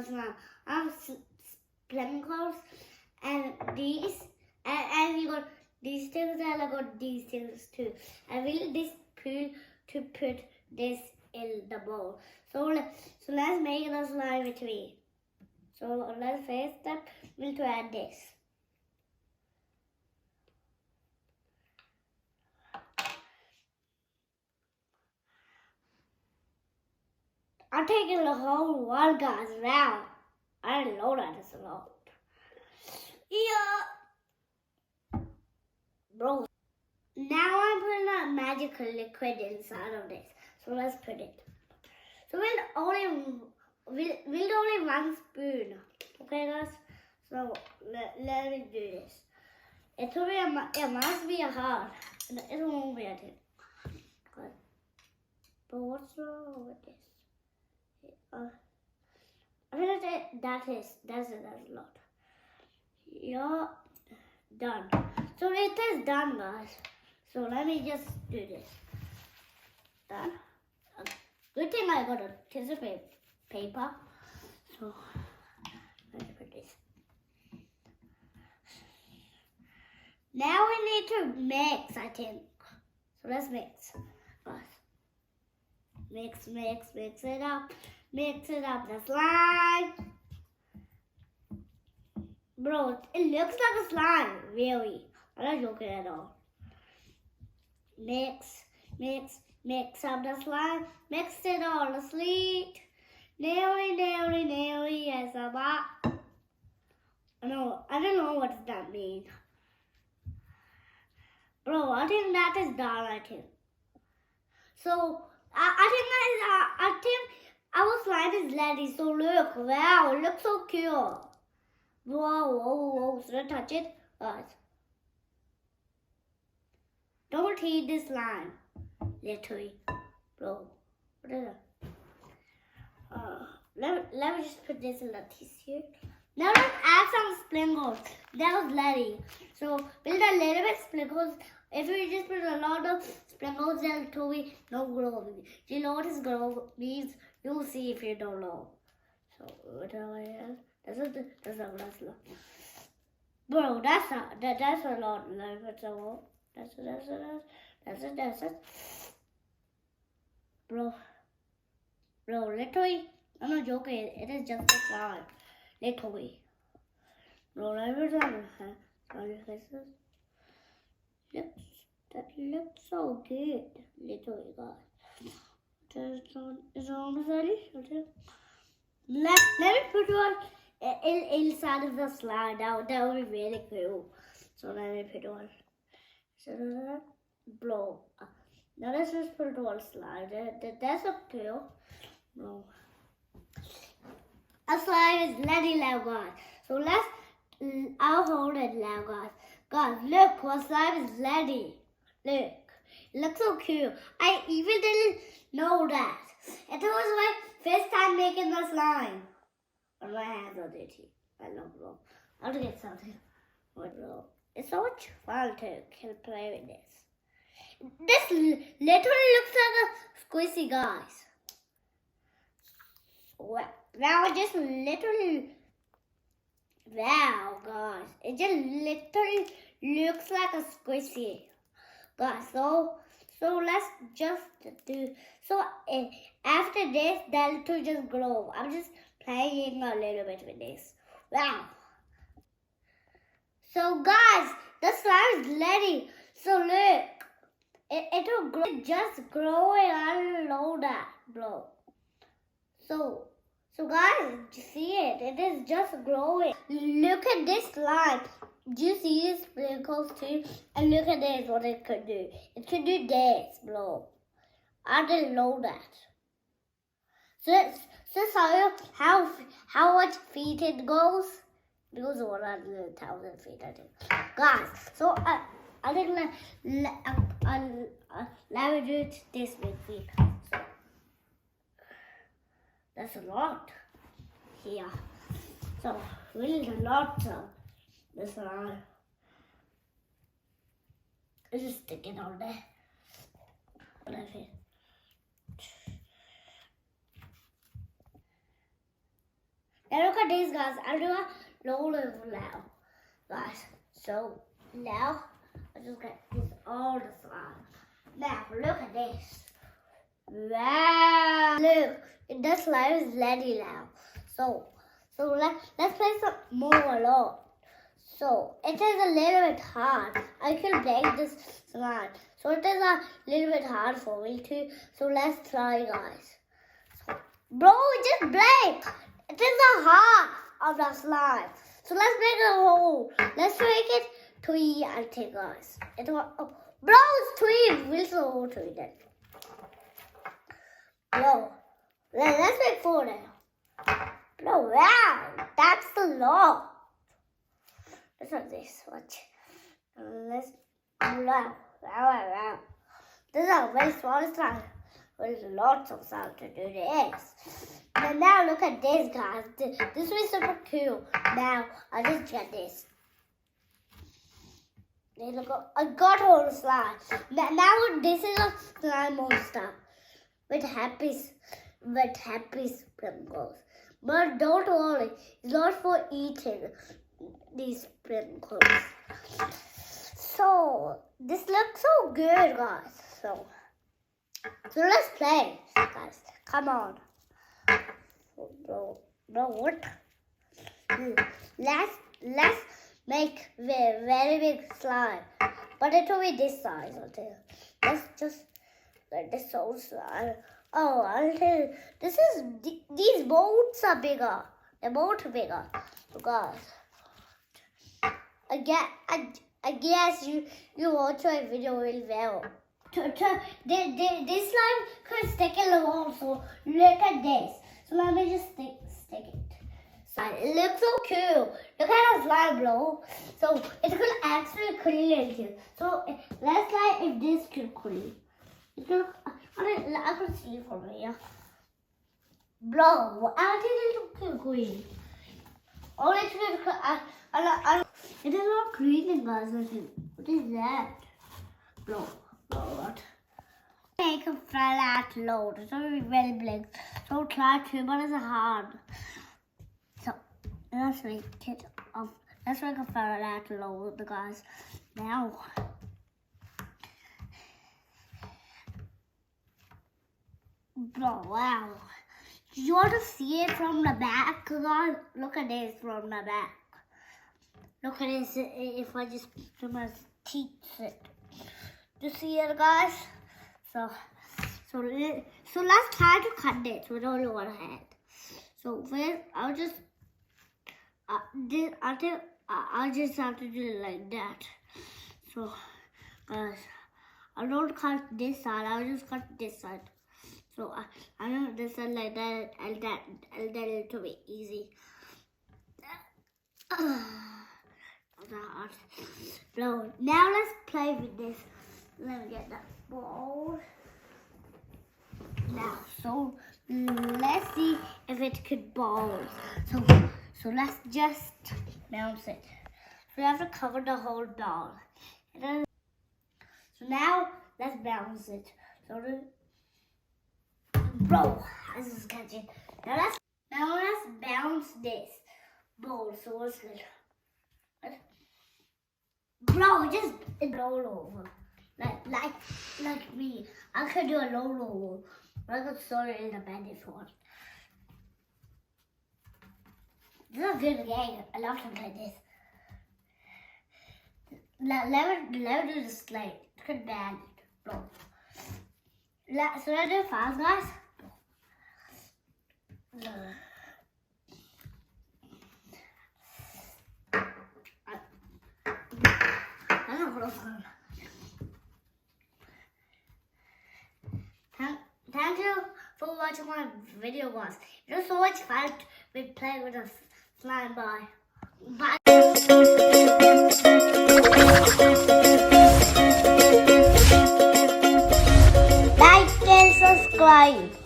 the slime. I have sprinkles and these, and we got these things, and I got these things too. I will this pool to put this in the bowl. So let's make the slime with me. So let's first step will to add this. I'm taking the whole one, guys. Wow, I didn't know that is a lot. Yeah, bro. Now I'm putting a magical liquid inside of this. So let's put it. So we'll only 1 spoon. Okay, guys. So let me do this. It must be hard. It won't be a thing. Good. But what's wrong with this? I think that's a lot. Yeah, done. So it is done, guys. So let me just do this. Done. Good thing I got a tissue paper. So let me put this. Now we need to mix, I think. So let's mix. Mix it up. Mix it up, the slime. Bro, it looks like a slime, really. I'm not joking at all. Mix up the slime. Mix it all, sweet. Naily, yes, about. No, I don't know what that means. Bro, I think that is done, I think. So, I think our slime is ready. So look, wow, it looks so cool. Whoa, should I touch it? Guys. Don't eat this slime. Literally. Bro, what is that? Let me just put this in the tissue. Now let's add some sprinkles. That was ready. So build a little bit sprinkles. If you just put a lot of sprinkles, there will be no growing. Do you know what is grow means? You'll see if you don't know. So what do I have? That's a lot. Bro, that's a lot. That's a lot. That's it. Bro, literally, I'm not joking. It is just a slime. Literally. Bro, let me that looks so good. Literally, guys. It's almost ready. Let me put one inside of the slime. That would be really cool. So let me put one. So blow. Now let's just put one slime. That's so cool. Blow. A slime is ready now, guys. So I'll hold it now, guys. Guys, look, our slime is ready. Look, it looks so cool. I even didn't know that. It was my first time making the slime. On my hands are dirty. I love it. I'll get something. It's so much fun to play with this. This literally looks like a squishy, guys. Now it just literally, wow, guys. It just literally looks like a squishy. Guys, so let's just do, so after this, that will just grow. I'm just playing a little bit with this. Wow. So guys, the slime is ready. So look, it will grow, just growing. I don't know that, bro. So guys, see it? It is just growing. Look at this slime. Do you see these sprinkles too? And look at this, what it could do. It could do this, bro. I didn't know that. So how much feet it goes? It goes 100,000 feet, I think. Guys, so I think let me do it this big feet. So, that's a lot here. So really a lot of this one. It's just sticking on there. Whatever. Now look at these guys. I'll do a roller now, guys. So now I just get this all the slime. Now look at this. Wow! Look, the slime is ready now. So let's play some more along. So it is a little bit hard. I can break this slime. So it is a little bit hard for me too. So let's try, guys. So, bro, just break. It is a half of the slime. So let's make a hole. Let's make it 3, I think, guys. Bro, it's 3. We'll so 3 then. Bro, let's make 4 now. Bro, wow, that's the law. Let's have this. Watch. Let's wow. This is a very small slime. There's lots of sound to do this. And now look at this, guys. This was super cool. Now I just get this. There you go. I got all the slime. Now this is a slime monster with happy sprinkles. But don't worry, it's not for eating these sprinkles. So this looks so good, guys. So let's play, guys. Come on. Bro, what? Let's make very, very big slime. But it will be this size, okay? Let's just let this whole slime. Oh, I'll tell you. These boats are bigger. The boat are bigger. So guys, I guess you watch my video really well. This slime could stick in the wall, so look at this. So let me just stick it. So it looks so cool. Look at the slime, bro. So it could actually clean it here. So let's try if this could clean. I could see it from here. Bro, I think it could clean. Only it is not cleaning, guys. What is that? Bro, what? Make a flat load. It's going to be very big. So try to, but it's hard. So let's make it up. Let's make a flat load, guys. Now. Bro, wow. Do you want to see it from the back, guys? Look at this from the back. Look at this. If I just put my teeth it. Do you see it, guys? So let's try to cut this with only one hand. So first, I'll just have to do it like that. So guys, I don't cut this side. I'll just cut this side. So I know this side like that, and that it will be easy. So now let's play with this. Let me get that ball. Now, so let's see if it could bounce. So let's just bounce it. So we have to cover the whole ball. So now let's bounce it. So bro, this is catching. Now let's bounce this ball. So it's good. Bro, just roll over. Like me. I could do a roll over. I could store it in the bed before. This is a good game. I love to play this. Let me do the slide. It's good bad. Bro. So let's do it fast, guys. Thank you for watching my video, guys. It was so much fun with playing with a slime ball. Bye. Like and subscribe.